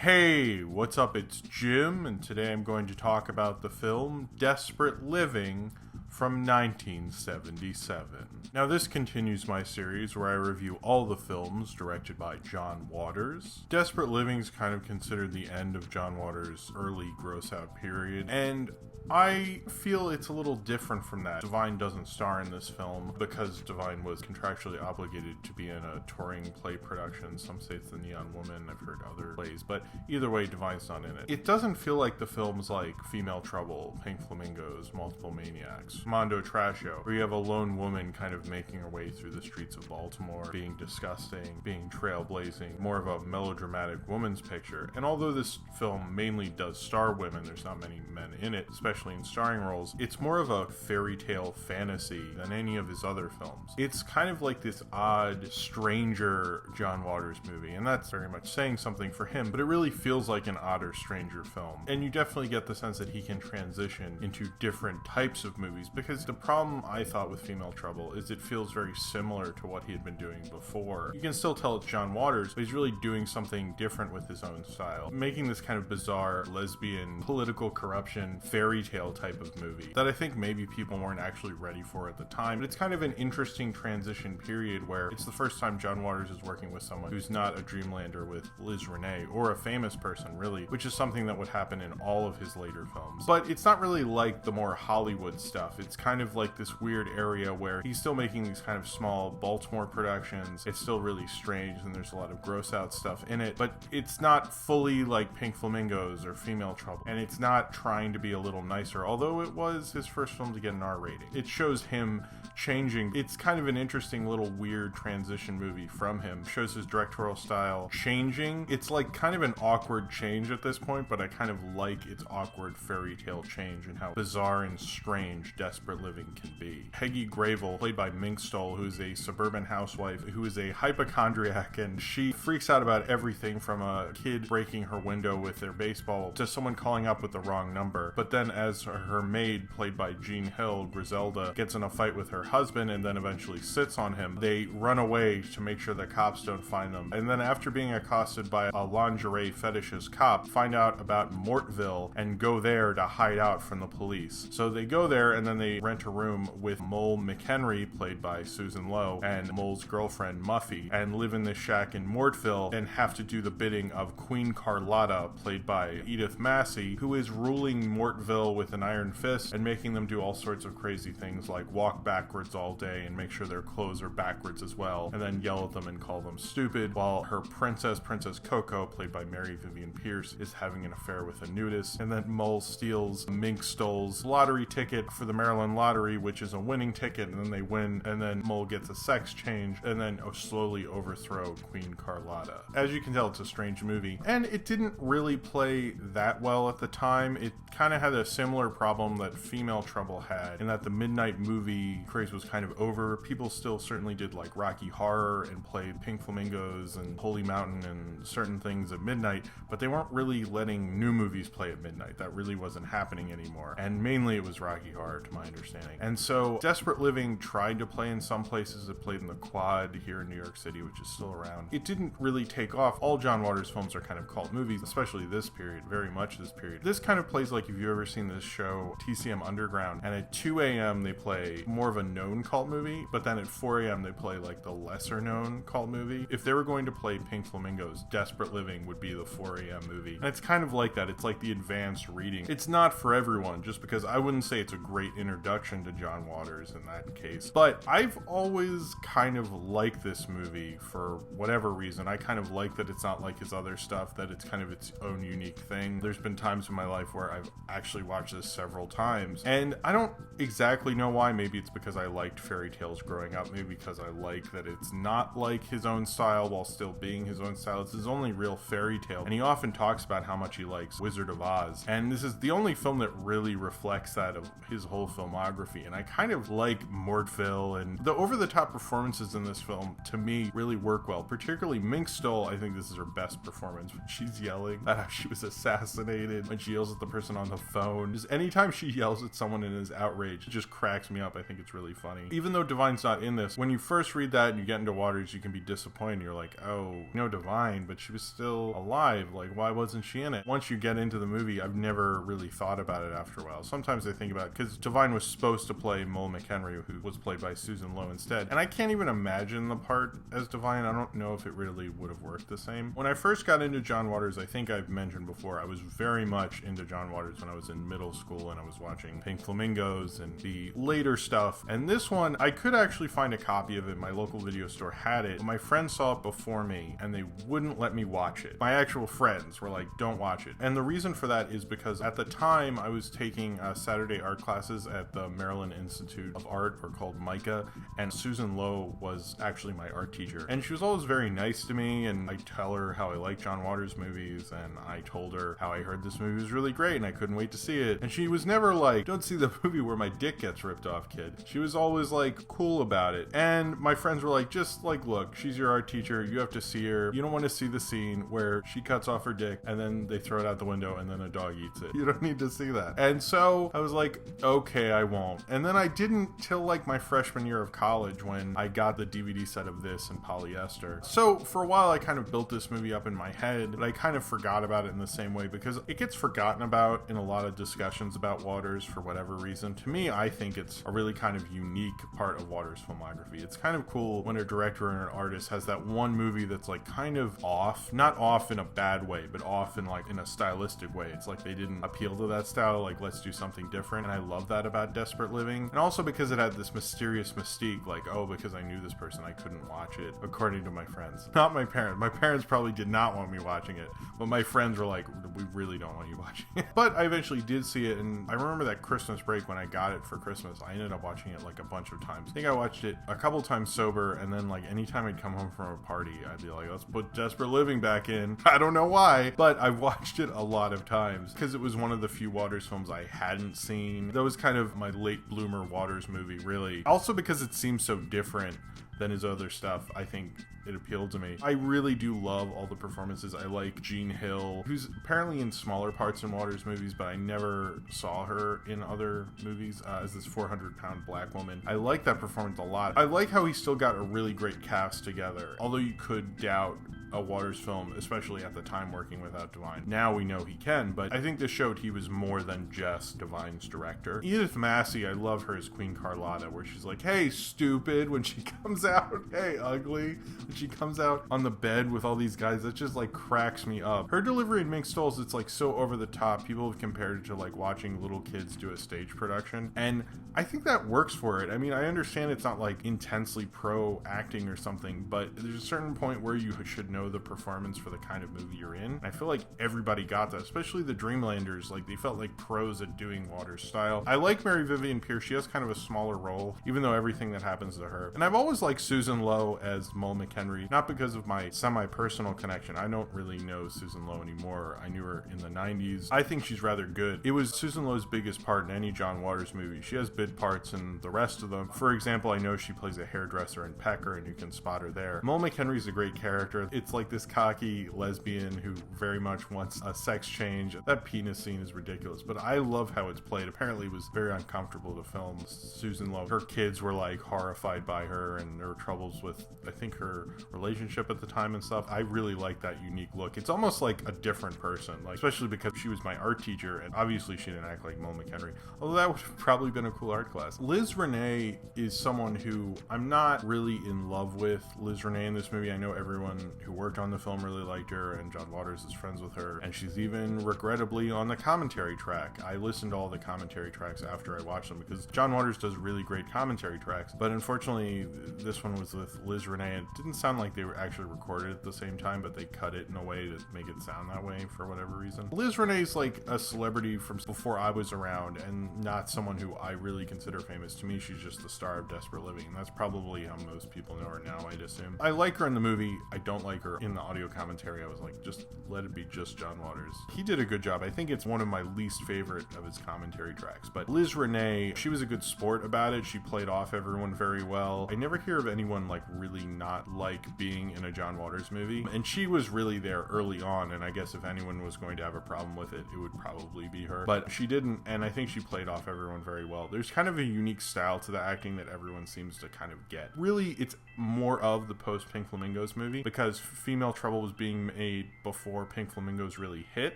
Hey, what's up? It's Jim, and today I'm going to talk about the film Desperate Living from 1977. Now, this continues my series where I review all the films directed by John Waters. Desperate Living is kind of considered the end of John Waters' early gross-out period, and I feel it's a little different from that. Divine doesn't star in this film because Divine was contractually obligated to be in a touring play production. Some say it's The Neon Woman, I've heard other plays, but either way, Divine's not in it. It doesn't feel like the films like Female Trouble, Pink Flamingos, Multiple Maniacs, Mondo Trasho, where you have a lone woman kind of making her way through the streets of Baltimore, being disgusting, being trailblazing, more of a melodramatic woman's picture. And although this film mainly does star women, there's not many men in it, especially in starring roles, it's more of a fairy tale fantasy than any of his other films. It's kind of like this odd, stranger John Waters movie, and that's very much saying something for him, but it really feels like an odder, stranger film. And you definitely get the sense that he can transition into different types of movies, because the problem I thought with Female Trouble is it feels very similar to what he had been doing before. You can still tell it's John Waters, but he's really doing something different with his own style, making this kind of bizarre lesbian, political corruption, fairy tale type of movie that I think maybe people weren't actually ready for at the time. But it's kind of an interesting transition period where it's the first time John Waters is working with someone who's not a dreamlander with Liz Renay, or a famous person really, which is something that would happen in all of his later films. But it's not really like the more Hollywood stuff. It's kind of like this weird area where he's still making these kind of small Baltimore productions. It's still really strange and there's a lot of gross out stuff in it, but it's not fully like Pink Flamingos or Female Trouble, and it's not trying to be a little nicer, although it was his first film to get an R rating. It shows him changing. It's kind of an interesting little weird transition movie from him. Shows his directorial style changing. It's like kind of an awkward change at this point, but I kind of like its awkward fairy tale change and how bizarre and strange Desperate Living can be. Peggy Graybill, played by Mink Stole, who's a suburban housewife who is a hypochondriac, and she freaks out about everything from a kid breaking her window with their baseball to someone calling up with the wrong number. But then as her maid, played by Jean Hill, Griselda, gets in a fight with her husband and then eventually sits on him, they run away to make sure the cops don't find them. And then after being accosted by a lingerie fetishist cop, find out about Mortville and go there to hide out from the police. So they go there and then they rent a room with Mole McHenry, played by Susan Lowe, and Mole's girlfriend Muffy, and live in this shack in Mortville and have to do the bidding of Queen Carlotta, played by Edith Massey, who is ruling Mortville with an iron fist and making them do all sorts of crazy things like walk backwards all day and make sure their clothes are backwards as well, and then yell at them and call them stupid, while her Princess Coco, played by Mary Vivian Pierce, is having an affair with a nudist. And then Mole steals Mink Stole's lottery ticket for the Maryland lottery, which is a winning ticket, and then they win, and then Mole gets a sex change and then slowly overthrow Queen Carlotta. As you can tell, it's a strange movie, and it didn't really play that well at the time. It kind of had a similar problem that Female Trouble had, in that the midnight movie craze was kind of over. People still certainly did like Rocky Horror and played Pink Flamingos and Holy Mountain and certain things at midnight, but they weren't really letting new movies play at midnight. That really wasn't happening anymore, and mainly it was Rocky Horror to my understanding. And so Desperate Living tried to play in some places. It played in the Quad here in New York City, which is still around. It didn't really take off. All John Waters films are kind of cult movies, especially this period, very much this period. This kind of plays like, if you've ever seen this show TCM Underground, and at 2 a.m. they play more of a known cult movie, but then at 4 a.m. they play like the lesser known cult movie. If they were going to play Pink Flamingos, Desperate Living would be the 4 a.m. movie. And it's kind of like that. It's like the advanced reading. It's not for everyone, just because I wouldn't say it's a great introduction to John Waters in that case. But I've always kind of liked this movie for whatever reason. I kind of like that it's not like his other stuff, that it's kind of its own unique thing. There's been times in my life where I've actually watched this several times, and I don't exactly know why. Maybe it's because I liked fairy tales growing up, maybe because I like that it's not like his own style while still being his own style. It's his only real fairy tale, and he often talks about how much he likes Wizard of Oz, and this is the only film that really reflects that of his whole filmography. And I kind of like Mortville, and the over-the-top performances in this film to me really work well, particularly Mink Stole, I think this is her best performance when she's yelling at how she was assassinated, when she yells at the person on the phone. Just anytime she yells at someone and is outraged, it just cracks me up. I think it's really funny. Even though Divine's not in this, when you first read that and you get into Waters, you can be disappointed. You're like, oh, no Divine, but she was still alive. Like, why wasn't she in it? Once you get into the movie, I've never really thought about it after a while. Sometimes I think about it, because Divine was supposed to play Mull McHenry, who was played by Susan Lowe instead. And I can't even imagine the part as Divine. I don't know if it really would have worked the same. When I first got into John Waters, I think I've mentioned before, I was very much into John Waters when I was in middle school and I was watching Pink Flamingos and the later stuff. And this one, I could actually find a copy of it. My local video store had it. But my friends saw it before me and they wouldn't let me watch it. My actual friends were like, don't watch it. And the reason for that is because at the time I was taking Saturday art classes at the Maryland Institute of Art, or called MICA, and Susan Lowe was actually my art teacher. And she was always very nice to me, and I tell her how I like John Waters movies, and I told her how I heard this movie was really great and I couldn't wait to see it. And she was never like, don't see the movie where my dick gets ripped off, kid. She was always like cool about it. And my friends were like, just like, look, she's your art teacher, you have to see her. You don't want to see the scene where she cuts off her dick and then they throw it out the window and then a dog eats it. You don't need to see that. And so I was like, okay, I won't. And then I didn't till like my freshman year of college when I got the DVD set of this and Polyester. So for a while I kind of built this movie up in my head, but I kind of forgot about it in the same way because it gets forgotten about in a lot of discussions about Waters for whatever reason. To me, I think it's a really kind of unique part of Waters' filmography. It's kind of cool when a director or an artist has that one movie that's like kind of off, not off in a bad way, but off in like in a stylistic way. It's like they didn't appeal to that style, like let's do something different. And I love that about Desperate Living. And also because it had this mysterious mystique, like, oh, because I knew this person, I couldn't watch it, according to my friends. Not my parents. My parents probably did not want me watching it, but my friends were like, we really don't want you watching it. But I eventually did see it, and I remember that Christmas break when I got it for Christmas, I ended up watching it like a bunch of times. I think I watched it a couple times sober, and then like anytime I'd come home from a party, I'd be like, let's put Desperate Living back in. I don't know why, but I watched it a lot of times because it was one of the few Waters films I hadn't seen. That was kind of my late bloomer Waters movie, really. Also because it seems so different than his other stuff, I think it appealed to me. I really do love all the performances. I like Jean Hill, who's apparently in smaller parts in Waters movies, but I never saw her in other movies as this 400-pound black woman. I like that performance a lot. I like how he still got a really great cast together, although you could doubt a Waters film, especially at the time working without Divine. Now we know he can, but I think this showed he was more than just Divine's director. Edith Massey, I love her as Queen Carlotta, where she's like, hey, stupid, when she comes out, hey, ugly, when she comes out on the bed with all these guys, that just like cracks me up. Her delivery in Mink Stoles, it's like so over the top. People have compared it to like watching little kids do a stage production, and I think that works for it. I mean, I understand it's not like intensely pro acting or something, but there's a certain point where you should know the performance for the kind of movie you're in. I feel like everybody got that, especially the Dreamlanders. Like they felt like pros at doing Waters style. I like Mary Vivian Pearce. She has kind of a smaller role, even though everything that happens to her. And I've always liked Susan Lowe as Mull McHenry, not because of my semi-personal connection. I don't really know Susan Lowe anymore. I knew her in the 90s. I think she's rather good. It was Susan Lowe's biggest part in any John Waters movie. She has bit parts in the rest of them. For example, I know she plays a hairdresser in Pecker, and you can spot her there. Mull McHenry's a great character. It's like this cocky lesbian who very much wants a sex change. That penis scene is ridiculous, but I love how it's played. Apparently it was very uncomfortable to film Susan Lowe. Her kids were like horrified by her and her troubles with, I think, her relationship at the time and stuff. I really like that unique look. It's almost like a different person, like especially because she was my art teacher, and obviously she didn't act like Mull McHenry, although that would have probably been a cool art class. Liz Renee is someone who I'm not really in love with. Liz Renee in this movie, I know everyone who worked on the film really liked her, and John Waters is friends with her, and she's even regrettably on the commentary track. I listened to all the commentary tracks after I watched them because John Waters does really great commentary tracks, but unfortunately this one was with Liz Renee. It didn't sound like they were actually recorded at the same time, but they cut it in a way to make it sound that way for whatever reason. Liz Renee's like a celebrity from before I was around, and not someone who I really consider famous. To me, she's just the star of Desperate Living, and that's probably how most people know her now, I'd assume. I like her in the movie. I don't like or in the audio commentary, I was like, just let it be just John Waters. He did a good job. I think it's one of my least favorite of his commentary tracks. But Liz Renee, she was a good sport about it. She played off everyone very well. I never hear of anyone like really not like being in a John Waters movie. And she was really there early on, and I guess if anyone was going to have a problem with it, it would probably be her. But she didn't, and I think she played off everyone very well. There's kind of a unique style to the acting that everyone seems to kind of get. Really, it's more of the post Pink Flamingos movie, because Female Trouble was being made before Pink Flamingos really hit,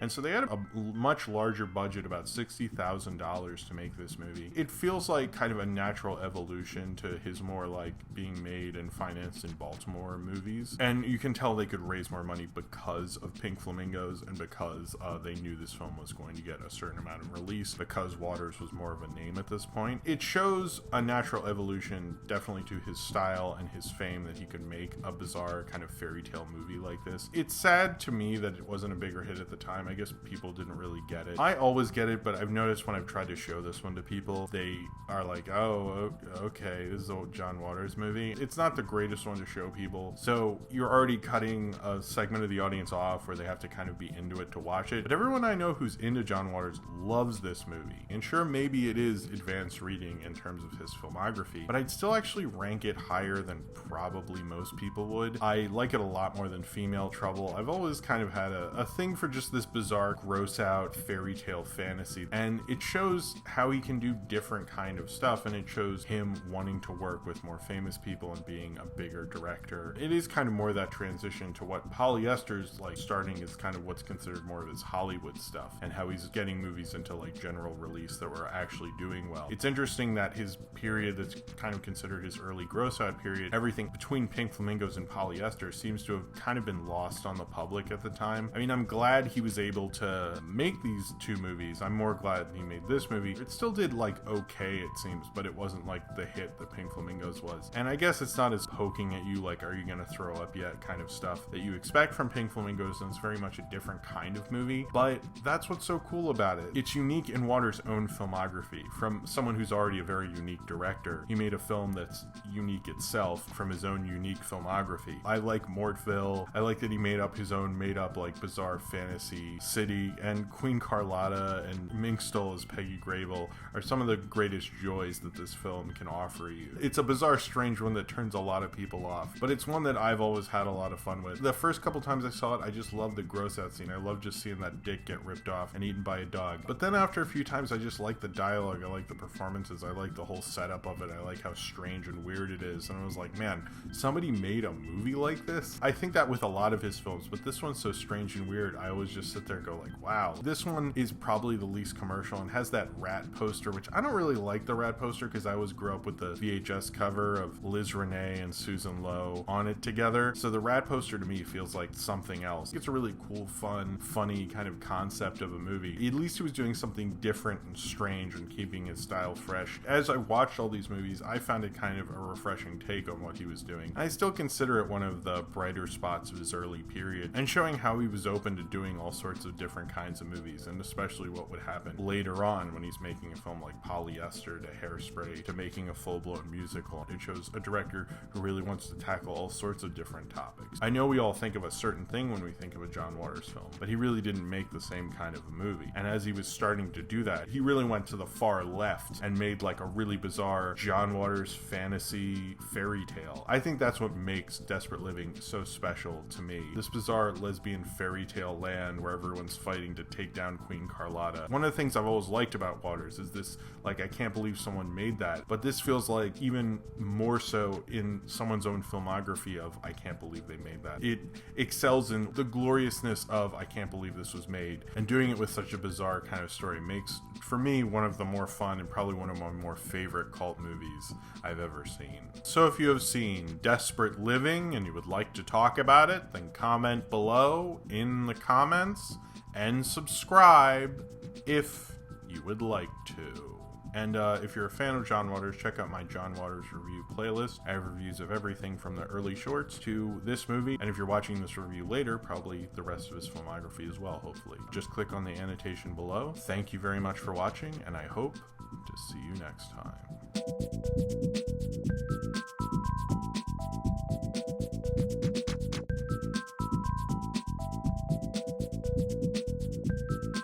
and so they had a much larger budget, about $60,000 to make this movie. It feels like kind of a natural evolution to his more like being made and financed in Baltimore movies, and you can tell they could raise more money because of Pink Flamingos and because they knew this film was going to get a certain amount of release, because Waters was more of a name at this point. It shows a natural evolution definitely to his style and his fame, that he could make a bizarre kind of fairy tale movie like this. It's sad to me that it wasn't a bigger hit at the time. I guess people didn't really get it. I always get it, but I've noticed when I've tried to show this one to people, they are like, oh, okay, this is a John Waters movie. It's not the greatest one to show people, so you're already cutting a segment of the audience off where they have to kind of be into it to watch it. But everyone I know who's into John Waters loves this movie. And sure, maybe it is advanced reading in terms of his filmography, but I'd still actually rank it higher than probably most people would. I like it a lot more than Female Trouble. I've always kind of had a thing for just this bizarre, gross out fairy tale fantasy, and it shows how he can do different kind of stuff, and it shows him wanting to work with more famous people and being a bigger director. It is kind of more that transition to what Polyester's like starting is kind of what's considered more of his Hollywood stuff, and how he's getting movies into like general release that were actually doing well. It's interesting that his period that's kind of considered his early gross out period, everything between Pink Flamingos and Polyester seems to have kind of been lost on the public at the time. I mean, I'm glad he was able to make these two movies. I'm more glad he made this movie. It still did like okay, it seems, but it wasn't like the hit that Pink Flamingos was. And I guess it's not as poking at you like, are you gonna throw up yet kind of stuff that you expect from Pink Flamingos, and it's very much a different kind of movie. But that's what's so cool about it. It's unique in Waters' own filmography. From someone who's already a very unique director, he made a film that's unique itself from his own unique filmography. I like Mortville. I like that he made up his own made up like bizarre fantasy city, and Queen Carlotta and Minxtall as Peggy Grable are some of the greatest joys that this film can offer you. It's a bizarre, strange one that turns a lot of people off, but it's one that I've always had a lot of fun with. The first couple times I saw it, I just loved the gross out scene. I love just seeing that dick get ripped off and eaten by a dog. But then after a few times, I just like the dialogue, I like the performances, I like the whole setup of it, I like how strange and weird it is, and I was like, man, somebody made a movie like this? I think that with a lot of his films, but this one's so strange and weird, I always just sit there and go like, wow. This one is probably the least commercial and has that rat poster, which I don't really like the rat poster because I always grew up with the VHS cover of Liz Renee and Susan Lowe on it together. So the rat poster to me feels like something else. It's a really cool, fun, funny kind of concept of a movie. At least he was doing something different and strange and keeping his style fresh. As I watched all these movies, I found it kind of a refreshing take on what he was doing. I still consider it one of the brighter spots of his early period, and showing how he was open to doing all sorts of different kinds of movies, and especially what would happen later on when he's making a film like Polyester to Hairspray to making a full-blown musical. It shows a director who really wants to tackle all sorts of different topics. I know we all think of a certain thing when we think of a John Waters film, but he really didn't make the same kind of a movie. And as he was starting to do that, he really went to the far left and made like a really bizarre John Waters fantasy fairy tale. I think that's what makes Desperate Living so special to me. This bizarre lesbian fairy tale land where everyone's fighting to take down Queen Carlotta. One of the things I've always liked about Waters is this, like, I can't believe someone made that, but this feels like even more so in someone's own filmography of I can't believe they made that. It excels in the gloriousness of I can't believe this was made, and doing it with such a bizarre kind of story makes, for me, one of the more fun and probably one of my more favorite cult movies I've ever seen. So if you have seen Desperate Living and you would like to talk about it, then comment below in the comments and subscribe if you would like to. And if you're a fan of John Waters, check out my John Waters review playlist. I have reviews of everything from the early shorts to this movie. And if you're watching this review later, probably the rest of his filmography as well, hopefully. Just click on the annotation below. Thank you very much for watching, and I hope to see you next time.